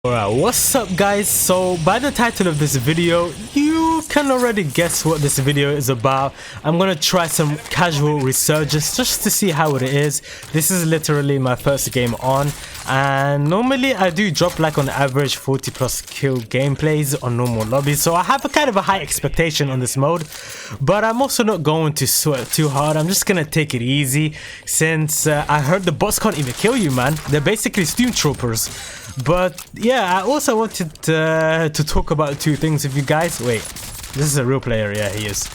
Alright, what's up guys? So by the title of this video, you can already guess what this video is about. I'm gonna try some casual Resurgence just to see how it is. This is literally my first game on, and normally I do drop like on average 40 plus kill gameplays on normal lobbies, so I have a kind of a high expectation on this mode, but I'm also not going to sweat too hard. I'm just gonna take it easy since I heard the bots can't even kill you, man. They're basically stormtroopers. But yeah, I also wanted to talk about two things with you guys. Wait, this is a real player. Yeah, he is.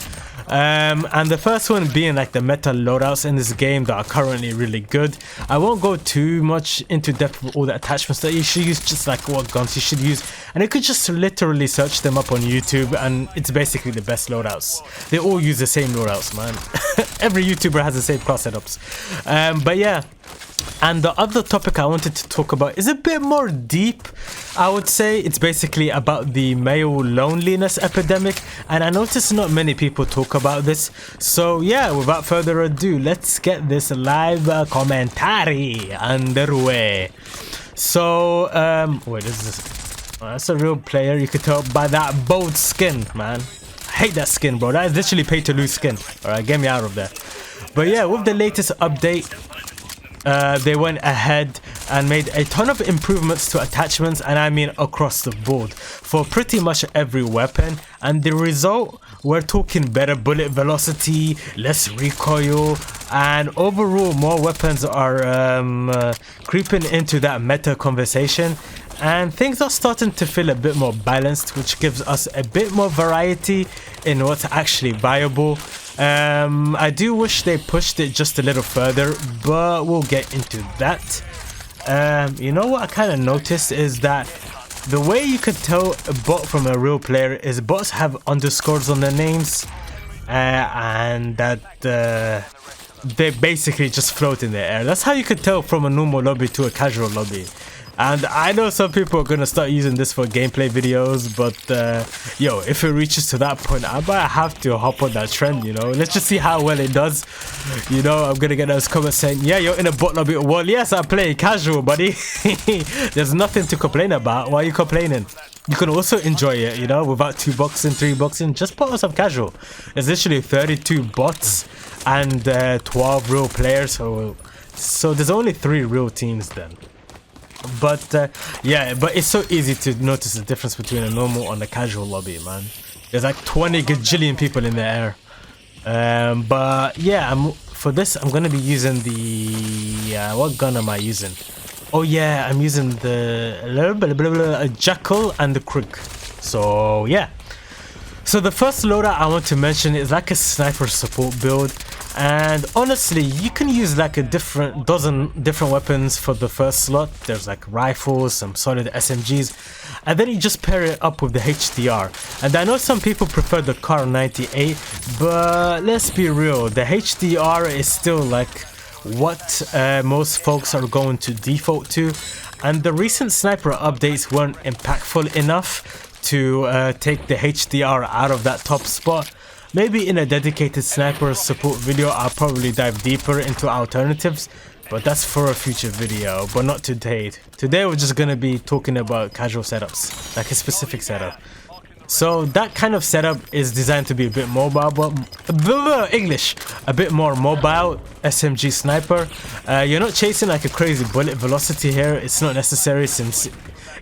And the first one being like the meta loadouts in this game that are currently really good. I won't go too much into depth with all the attachments that you should use, just like what guns you should use, and you could just literally search them up on YouTube, and it's basically the best loadouts. They all use the same loadouts, man. Every YouTuber has the same class setups. But yeah. And the other topic I wanted to talk about is a bit more deep, I would say. It's basically about the male loneliness epidemic, and I noticed not many people talk about this. So yeah, without further ado, let's get this live commentary underway. So wait, is this? Oh, that's a real player. You could tell by that bold skin, man. I hate that skin, bro. That is literally pay to lose skin. Alright, get me out of there. But yeah, with the latest update, they went ahead and made a ton of improvements to attachments, and I mean across the board, for pretty much every weapon. And the result, we're talking better bullet velocity, less recoil, and overall more weapons are creeping into that meta conversation, and things are starting to feel a bit more balanced, which gives us a bit more variety in what's actually viable. I do wish they pushed it just a little further, but we'll get into that. You know what I kind of noticed is that the way you could tell a bot from a real player is bots have underscores on their names, and that they basically just float in the air. That's how you could tell from a normal lobby to a casual lobby. And I know some people are going to start using this for gameplay videos, but yo, if it reaches to that point, I might have to hop on that trend, you know. Let's just see how well it does. You know, I'm going to get those comments saying, yeah, you're in a bot lobby. Well, yes, I play casual, buddy. There's nothing to complain about. Why are you complaining? You can also enjoy it, you know, without 2 boxing, 3 boxing. Just put on some casual. There's literally 32 bots and 12 real players. So there's only 3 real teams then. But yeah, but it's so easy to notice the difference between a normal and a casual lobby, man. There's like 20 gajillion people in the air. But yeah, for this I'm gonna be using the what gun am I using? Oh yeah, I'm using the Jackal and the Krieg. So yeah. So the first loadout I want to mention is like a sniper support build, and honestly you can use like a dozen different weapons for the first slot. There's like rifles, some solid SMGs, and then you just pair it up with the HDR. And I know some people prefer the Kar 98, but let's be real, the HDR is still like what most folks are going to default to, and the recent sniper updates weren't impactful enough to take the HDR out of that top spot. Maybe in a dedicated sniper support video I'll probably dive deeper into alternatives, but that's for a future video, but not today. Today we're just gonna be talking about casual setups, like a specific setup. So that kind of setup is designed to be a bit mobile, but a bit more mobile SMG sniper. You're not chasing like a crazy bullet velocity here. It's not necessary, since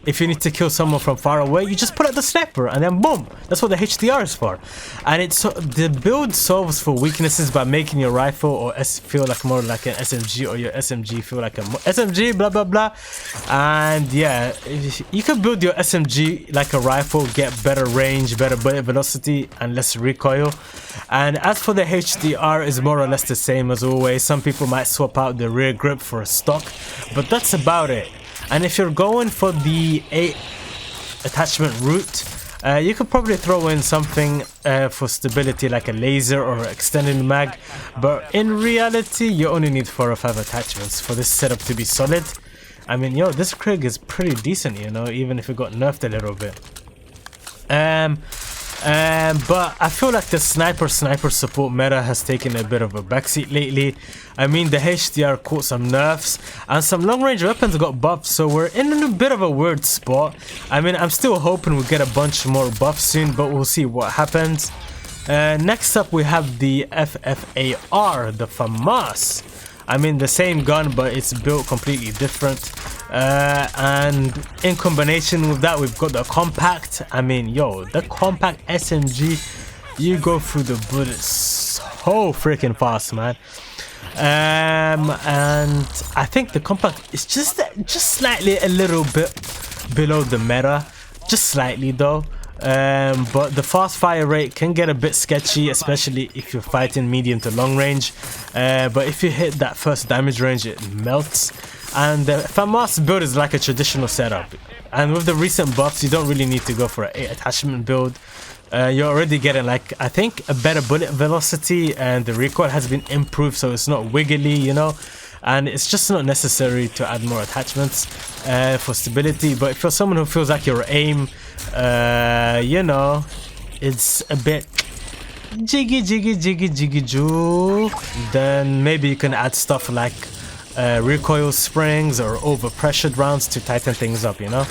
if you need to kill someone from far away, you just put out the sniper and then boom. That's what the HDR is for. And the build solves for weaknesses by making your rifle or feel like more like an SMG, or your SMG feel like a SMG, blah blah blah. And yeah, you can build your SMG like a rifle, get better range, better bullet velocity, and less recoil. And as for the HDR, is more or less the same as always. Some people might swap out the rear grip for a stock, but that's about it. And if you're going for the 8 attachment route, you could probably throw in something for stability like a laser or extended mag, but in reality you only need 4 or 5 attachments for this setup to be solid. I mean, yo, this Krieg is pretty decent, you know, even if it got nerfed a little bit. But I feel like the sniper support meta has taken a bit of a backseat lately. I mean, the HDR caught some nerfs and some long range weapons got buffed, so we're in a bit of a weird spot. I mean, I'm still hoping we'll get a bunch more buffs soon, but we'll see what happens. Next up we have the FFAR, the FAMAS. I mean, the same gun, but it's built completely different. And in combination with that, we've got the compact. I mean, yo, the compact SMG, you go through the bullets so freaking fast, man. And I think the compact is just slightly a little bit below the meta, just slightly though. But the fast fire rate can get a bit sketchy, especially if you're fighting medium to long range. But if you hit that first damage range, it melts. And the FAMAS build is like a traditional setup. And with the recent buffs, you don't really need to go for an 8 attachment build. You're already getting, like, I think a better bullet velocity, and the recoil has been improved, so it's not wiggly, you know. And it's just not necessary to add more attachments for stability. But if you're someone who feels like your aim, you know, it's a bit jiggy joo, then maybe you can add stuff like recoil springs or overpressured rounds to tighten things up, you know.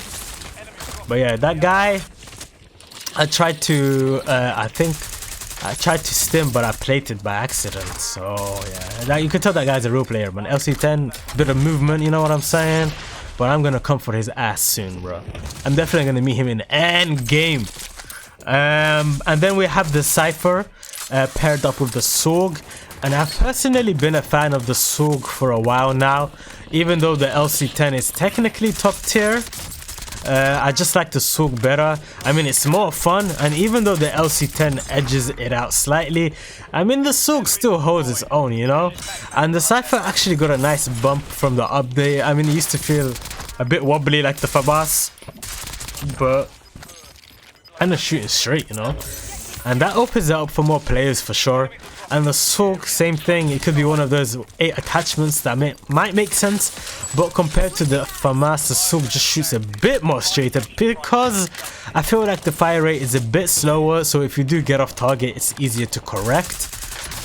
But yeah, that guy, I tried to stim, but I plated by accident. So yeah, you can tell that guy's a real player, man. LC10, bit of movement, you know what I'm saying? But I'm gonna come for his ass soon, bro. I'm definitely gonna meet him in end game. And then we have the Cypher paired up with the Sorg. And I've personally been a fan of the Sorg for a while now. Even though the LC10 is technically top tier, I just like the Sorg better. I mean, it's more fun, and even though the LC10 edges it out slightly, I mean, the Sorg still holds its own, you know. And the Cypher actually got a nice bump from the update. I mean, it used to feel a bit wobbly like the FAMAS, but kind of shooting straight, you know. And that opens it up for more players for sure. And the Sorg, same thing. It could be one of those 8 attachments that might make sense, but compared to the FAMAS, the Sorg just shoots a bit more straighter because I feel like the fire rate is a bit slower, so if you do get off target, it's easier to correct.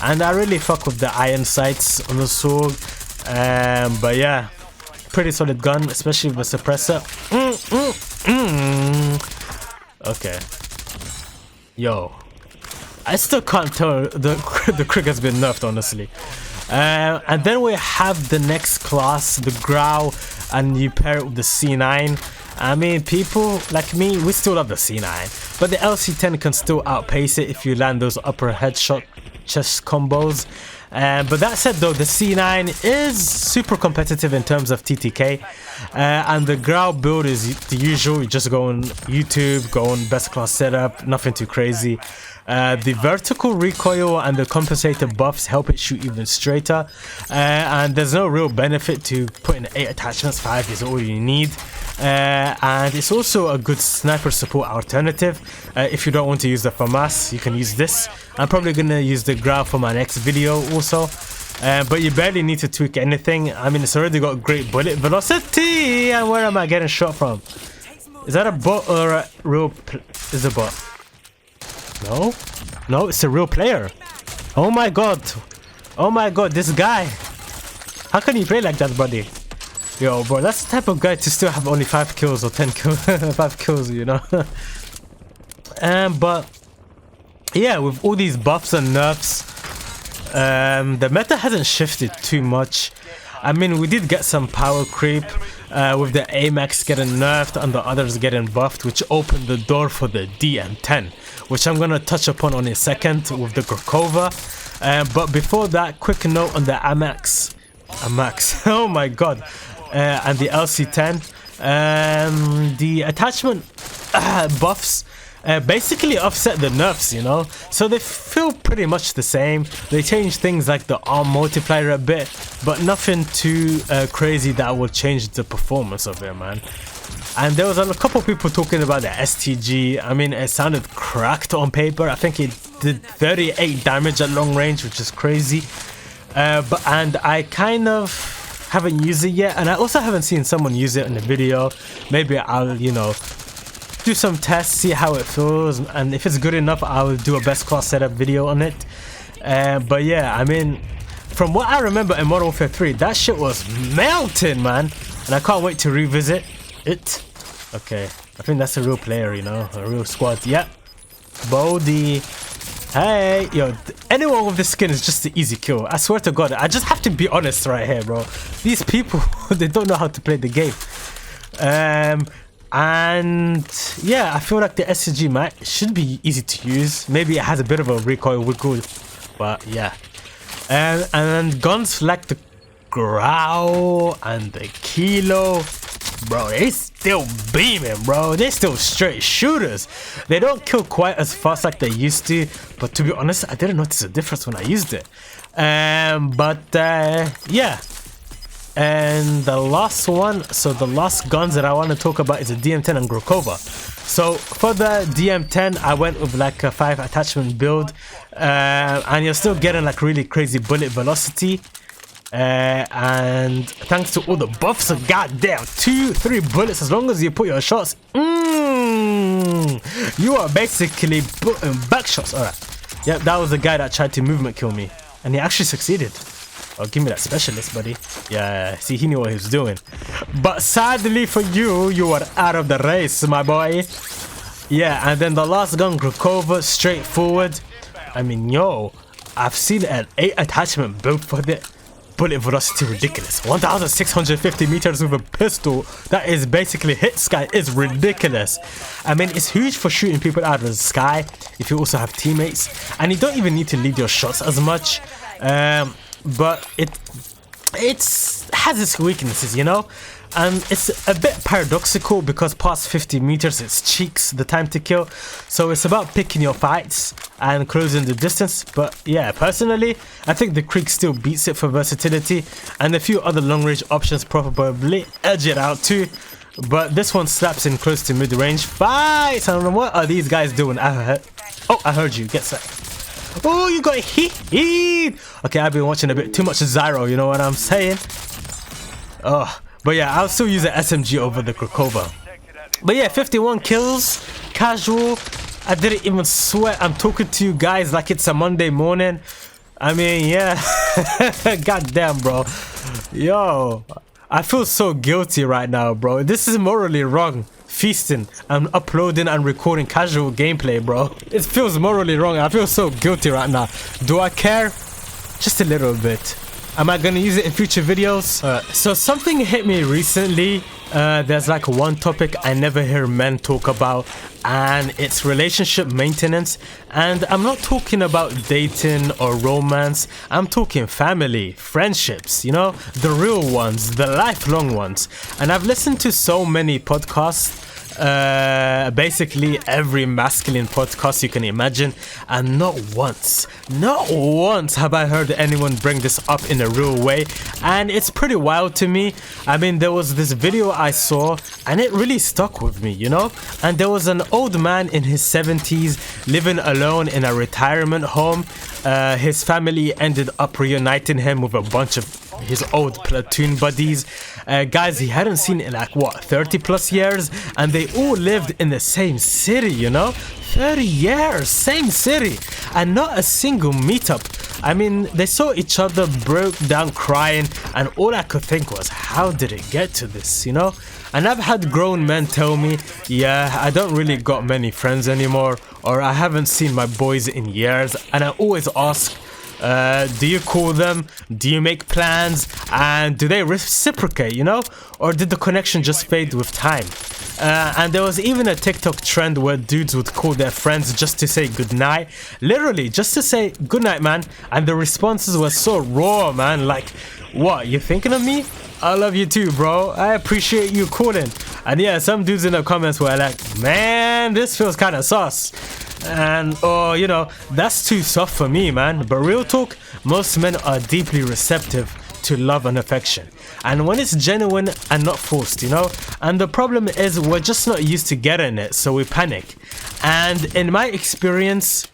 And I really fuck with the iron sights on the Sorg. But yeah, pretty solid gun, especially with the suppressor. Okay. Yo. I still can't tell the crick has been nerfed, honestly. And then we have the next class, the Grau, and you pair it with the C9. I mean, people like me, we still love the C9, but the LC10 can still outpace it if you land those upper headshot chest combos. But that said though, the C9 is super competitive in terms of TTK, and the Grau build is the usual. You just go on YouTube, go on best class setup, nothing too crazy. The vertical recoil and the compensator buffs help it shoot even straighter, and there's no real benefit to putting 8 attachments. 5 is all you need. And it's also a good sniper support alternative. If you don't want to use the FAMAS, you can use this. I'm probably gonna use the Grau for my next video also. But you barely need to tweak anything. I mean, it's already got great bullet velocity. And where am I getting shot from? Is that a bot or a real? Is a bot? No, no, it's a real player. Oh my god, this guy. How can you play like that, buddy? Yo, bro, that's the type of guy to still have only 5 kills or 10 kills, 5 kills, you know. But yeah, with all these buffs and nerfs, the meta hasn't shifted too much. I mean, we did get some power creep with the AMAX getting nerfed and the others getting buffed, which opened the door for the DM10, which I'm gonna touch upon in a second with the Grakova. But before that, quick note on the AMAX. Oh my god. And the LC10, the attachment buffs basically offset the nerfs, you know, so they feel pretty much the same. They change things like the arm multiplier a bit, but nothing too crazy that will change the performance of it, man. And there was a couple people talking about the STG. I mean, it sounded cracked on paper. I think it did 38 damage at long range, which is crazy. And I kind of haven't used it yet, and I also haven't seen someone use it in the video. Maybe I'll, you know, just do some tests, see how it feels, and if it's good enough, I'll do a best class setup video on it. But yeah, I mean, from what I remember in Modern Warfare 3, that shit was melting, man. And I can't wait to revisit it. Okay, I think that's a real player, you know, a real squad. Yep. Bodhi. Hey, yo, anyone with this skin is just an easy kill. I swear to God, I just have to be honest right here, bro. These people, they don't know how to play the game. And yeah, I feel like the SCG should be easy to use. Maybe it has a bit of a recoil wiggle, but yeah. And then guns like the Growl and the Kilo, bro, they still beaming, bro. They still straight shooters. They don't kill quite as fast like they used to, but to be honest, I didn't notice a difference when I used it. Yeah. And the last one, so the last guns that I want to talk about is the DM10 and Grokova. So for the DM10, I went with like a 5 attachment build, and you're still getting like really crazy bullet velocity. And thanks to all the buffs, so goddamn 2-3 bullets as long as you put your shots. You are basically putting back shots. Alright. Yep, that was the guy that tried to movement kill me, and he actually succeeded. Oh, give me that specialist, buddy. Yeah, see, he knew what he was doing. But sadly for you, you are out of the race, my boy. Yeah, and then the last gun, Grokova, straightforward. I mean, yo, I've seen an 8 attachment build for the bullet velocity ridiculous. 1650 meters with a pistol that is basically hit sky is ridiculous. I mean, it's huge for shooting people out of the sky if you also have teammates, and you don't even need to lead your shots as much. But it has its weaknesses, you know, and it's a bit paradoxical because past 50 meters it's cheeks the time to kill, so it's about picking your fights and closing the distance. But yeah, personally I think the Krieg still beats it for versatility, and a few other long range options probably edge it out too, but this one slaps in close to mid range fights. I don't know what are these guys doing. I heard you. Get set. Oh, you got hit. Okay, I've been watching a bit too much Zyro, you know what I'm saying? Oh, but yeah, I'll still use the SMG over the Grokova. But yeah, 51 kills, casual. I didn't even sweat. I'm talking to you guys like it's a Monday morning. I mean, yeah. Goddamn, bro. Yo, I feel so guilty right now, bro. This is morally wrong. Feasting and uploading and recording casual gameplay, bro. It feels morally wrong. I feel so guilty right now. Do I care? Just a little bit. Am I gonna use it in future videos? So something hit me recently. There's like one topic I never hear men talk about, and it's relationship maintenance. And I'm not talking about dating or romance. I'm talking family, friendships, you know, the real ones, the lifelong ones. And I've listened to so many podcasts, basically every masculine podcast you can imagine, and not once have I heard anyone bring this up in a real way, and it's pretty wild to me. I mean, there was this video I saw and it really stuck with me, you know, and there was an old man in his 70s living alone in a retirement home. His family ended up reuniting him with a bunch of his old platoon buddies, guys he hadn't seen in like what, 30 plus years, and they all lived in the same city, you know, 30 years, same city, and not a single meetup. I mean, they saw each other, broke down crying, and all I could think was, how did it get to this, you know? And I've had grown men tell me, yeah, I don't really got many friends anymore, or I haven't seen my boys in years, and I always ask, do you call them? Do you make plans? And do they reciprocate, you know? Or did the connection just fade with time? And there was even a TikTok trend where dudes would call their friends just to say goodnight. Literally, just to say goodnight, man. And the responses were so raw, man. Like, what, you thinking of me? I love you too, bro. I appreciate you calling. And yeah, some dudes in the comments were like, man, this feels kind of sus. And oh, you know, that's too soft for me, man. But real talk, most men are deeply receptive to love and affection, and when it's genuine and not forced, you know. And the problem is we're just not used to getting it, so we panic. And in my experience,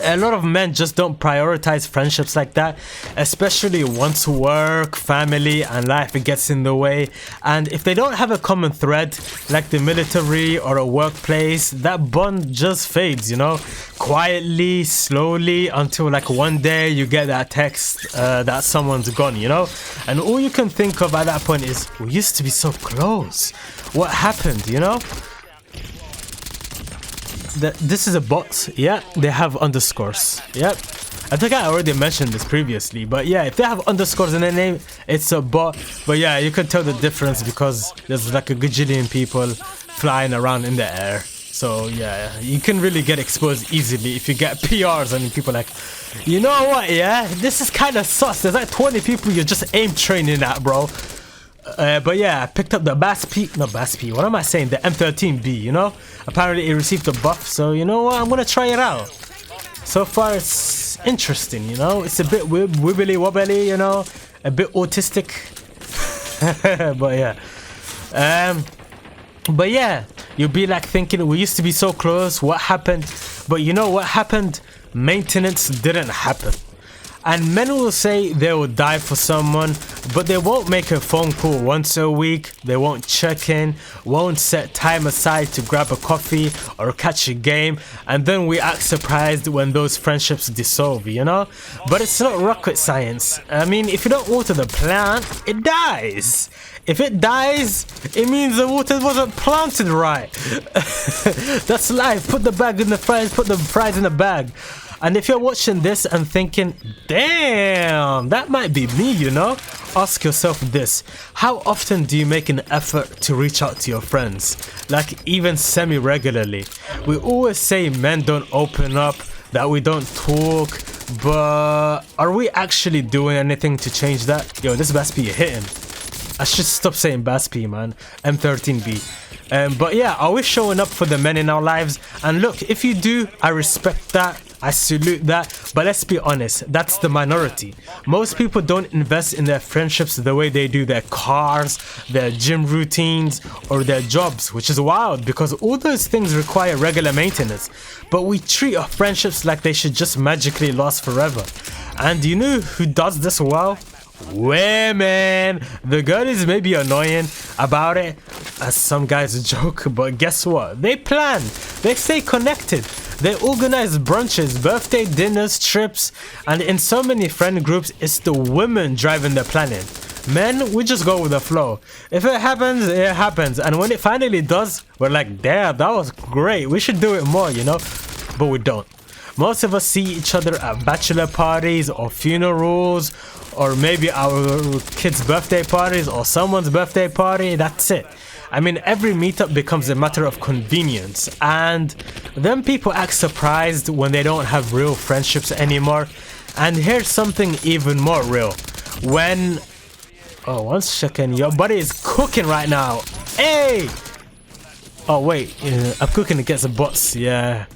A lot of men just don't prioritize friendships like that, especially once work, family, and life gets in the way. And if they don't have a common thread, like the military or a workplace, that bond just fades, you know, quietly, slowly, until like one day you get that text that someone's gone, you know. And all you can think of at that point is, we used to be so close. What happened, you know? This is a bot. Yeah, they have underscores. Yep, I think I already mentioned this previously, but yeah, if they have underscores in their name, it's a bot. But yeah, you can tell the difference because there's like a gajillion people flying around in the air. So yeah, you can really get exposed easily if you get PRs and people like, you know what, yeah, this is kind of sus. There's like 20 people you're just aim training at, bro. But yeah, I picked up the what am I saying, the M13B, you know. Apparently it received a buff, so you know what, I'm gonna try it out. So far it's interesting, you know. It's a bit wibbly wobbly, you know, a bit autistic. But yeah, you'll be like thinking, we used to be so close, what happened? But you know what happened? Maintenance didn't happen. And men will say they will die for someone, but they won't make a phone call once a week, they won't check in, won't set time aside to grab a coffee or catch a game, and then we act surprised when those friendships dissolve, you know? But it's not rocket science. I mean, if you don't water the plant, it dies. If it dies, it means the water wasn't planted right. That's life. Put the bag in the fries, put the fries in the bag. And if you're watching this and thinking, damn, that might be me, you know, ask yourself this: how often do you make an effort to reach out to your friends? Like even semi-regularly. We always say men don't open up, that we don't talk, but are we actually doing anything to change that? Yo, this Baspi hitting. I should stop saying Baspi, man. M13B. But yeah, are we showing up for the men in our lives? And look, if you do, I respect that. I salute that, but let's be honest, that's the minority. Most people don't invest in their friendships the way they do their cars, their gym routines, or their jobs, which is wild because all those things require regular maintenance. But we treat our friendships like they should just magically last forever. And you know who does this well? Women. The girlies may be annoying about it, as some guys joke, but guess what? They plan, they stay connected. They organize brunches, birthday dinners, trips, and in so many friend groups, it's the women driving the planning. Men, we just go with the flow. If it happens, it happens. And when it finally does, we're like, damn, that was great. We should do it more, you know? But we don't. Most of us see each other at bachelor parties or funerals, or maybe our kids' birthday parties or someone's birthday party. That's it. I mean, every meetup becomes a matter of convenience, and then people act surprised when they don't have real friendships anymore. And here's something even more real. When... oh, 1 second, your buddy is cooking right now. Hey! Oh wait, I'm cooking against the bots, yeah.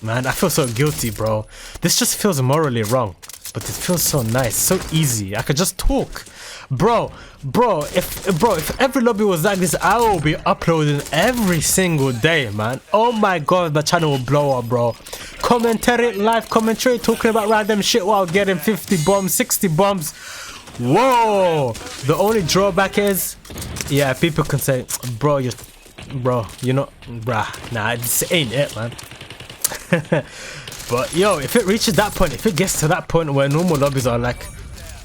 Man, I feel so guilty, bro. This just feels morally wrong, but it feels so nice, so easy. I could just talk. Bro, if every lobby was like this, I will be uploading every single day, man. Oh my god, the channel will blow up, bro. Commentary, live commentary, talking about random shit while getting 50 bombs, 60 bombs. Whoa! The only drawback is, yeah, people can say, bro, you know, bruh, nah, this ain't it, man. But yo, if it reaches that point, if it gets to that point where normal lobbies are like,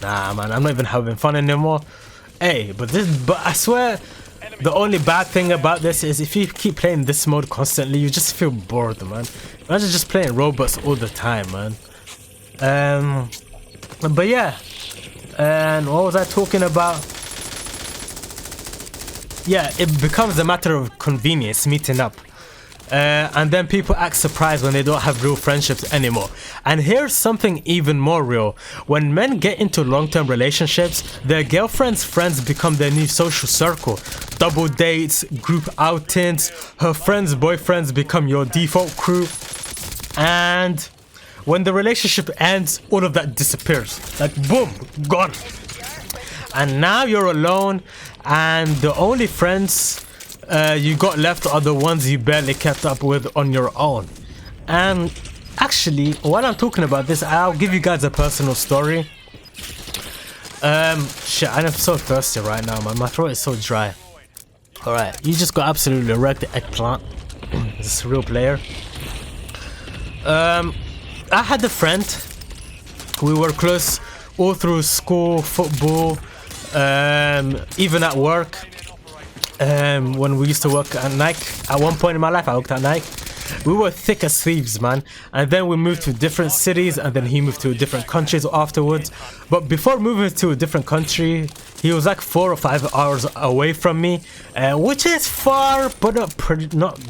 nah, man, I'm not even having fun anymore. Hey, but I swear, the only bad thing about this is if you keep playing this mode constantly, you just feel bored, man. Imagine just playing robots all the time, man. But yeah, and what was I talking about? Yeah, it becomes a matter of convenience meeting up. And then people act surprised when they don't have real friendships anymore. And here's something even more real. When men get into long-term relationships, their girlfriend's friends become their new social circle. Double dates, group outings, her friends' boyfriends become your default crew. And when the relationship ends, all of that disappears. Like boom, gone. And now you're alone, and the only friends you got left are the ones you barely kept up with on your own. And actually, while I'm talking about this, I'll give you guys a personal story. Shit, I'm so thirsty right now, man. My throat is so dry. Alright, you just got absolutely wrecked, the eggplant. Is this a real player? I had a friend. We were close all through school, football, even at work. When we used to work at Nike. At one point in my life, I worked at Nike. We were thick as thieves, man. And then we moved to different cities, and then he moved to different countries afterwards. But before moving to a different country, he was like 4 or 5 hours away from me, which is far, but not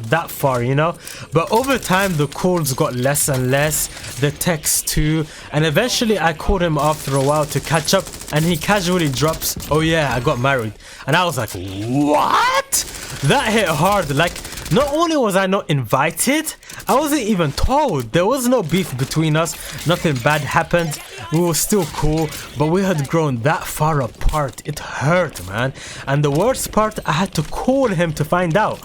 that far, you know. But over time, the calls got less and less, the texts too, and eventually I called him after a while to catch up, and he casually drops, "Oh yeah, I got married." And I was like, what? That hit hard. Like, not only was I not invited, I wasn't even told. There was no beef between us, nothing bad happened, we were still cool, but we had grown that far apart. It hurt, man. And the worst part, I had to call him to find out.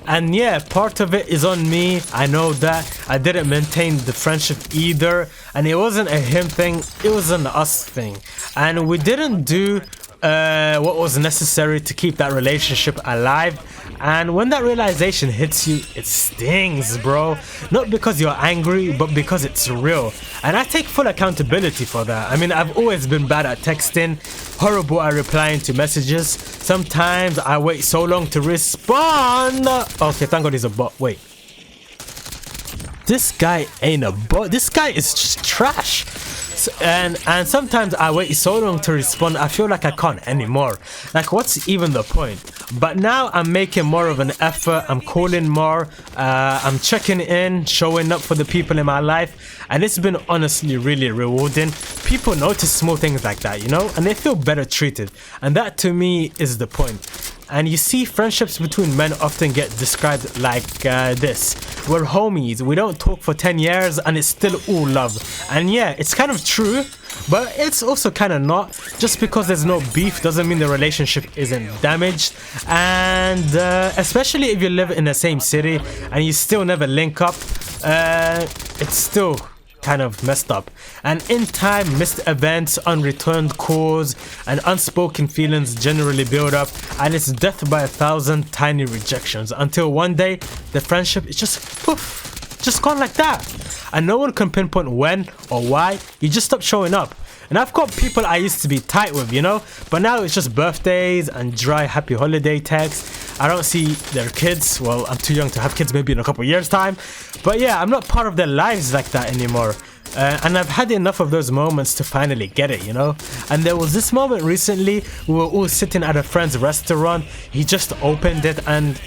And yeah, part of it is on me. I know that. I didn't maintain the friendship either, and it wasn't a him thing, it was an us thing. And we didn't do what was necessary to keep that relationship alive. And when that realization hits you, it stings, bro. Not because you're angry, but because it's real. And I take full accountability for that. I mean, I've always been bad at texting, horrible at replying to messages. Sometimes I wait so long to respond. Okay, thank God he's a bot. Wait. This guy ain't a bot. This guy is just trash. And sometimes I wait so long to respond, I feel like I can't anymore. Like, what's even the point? But now I'm making more of an effort. I'm calling more, I'm checking in, showing up for the people in my life, and it's been honestly really rewarding. People notice small things like that, you know, and they feel better treated, and that to me is the point. And you see, friendships between men often get described like this. We're homies, we don't talk for 10 years and it's still all love. And yeah, it's kind of true, but it's also kind of not. Just because there's no beef doesn't mean the relationship isn't damaged. And especially if you live in the same city and you still never link up, it's still kind of messed up. And in time, missed events, unreturned calls, and unspoken feelings generally build up, and it's death by 1,000 tiny rejections until one day the friendship is just poof, just gone like that, and no one can pinpoint when or why. You just stop showing up. And I've got people I used to be tight with, you know, but now it's just birthdays and dry happy holiday texts. I don't see their kids. Well, I'm too young to have kids, maybe in a couple of years time, but yeah, I'm not part of their lives like that anymore. And I've had enough of those moments to finally get it, you know. And there was this moment recently, we were all sitting at a friend's restaurant. He just opened it, and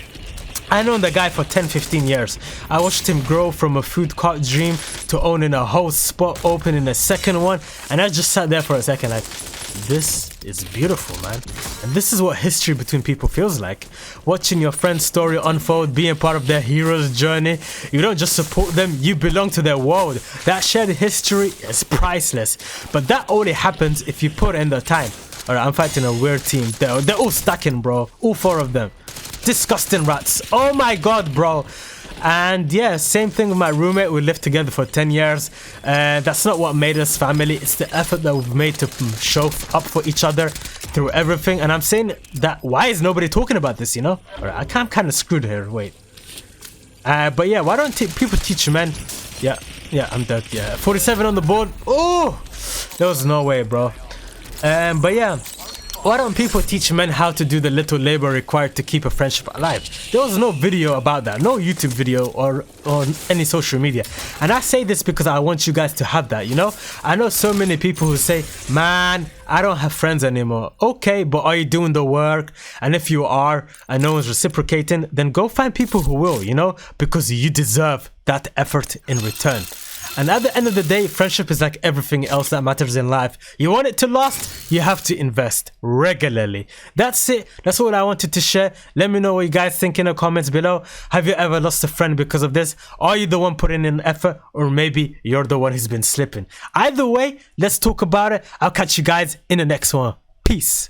I known the guy for 10-15 years. I watched him grow from a food cart dream to owning a whole spot, opening a second one, and I just sat there for a second like, this is beautiful, man. And this is what history between people feels like. Watching your friend's story unfold, being part of their hero's journey. You don't just support them, you belong to their world. That shared history is priceless. But that only happens if you put in the time. Alright, I'm fighting a weird team. They're all stacking, bro. All 4 of them. Disgusting rats. Oh my god, bro. And yeah, same thing with my roommate. We lived together for 10 years. That's not what made us family. It's the effort that we've made to show up for each other through everything. And I'm saying that, why is nobody talking about this, you know? Alright, I'm kind of screwed here. Wait. But yeah, why don't people teach men? Yeah, I'm dead. Yeah, 47 on the board. Oh, there was no way, bro. But yeah, why don't people teach men how to do the little labor required to keep a friendship alive? There was no video about that, no YouTube video or any social media. And I say this because I want you guys to have that, you know? I know so many people who say, man, I don't have friends anymore. Okay, but are you doing the work? And if you are, and no one's reciprocating, then go find people who will, you know? Because you deserve that effort in return. And at the end of the day, friendship is like everything else that matters in life. You want it to last, you have to invest regularly. That's it. That's all I wanted to share. Let me know what you guys think in the comments below. Have you ever lost a friend because of this? Are you the one putting in effort, or maybe you're the one who's been slipping? Either way, let's talk about it. I'll catch you guys in the next one. Peace.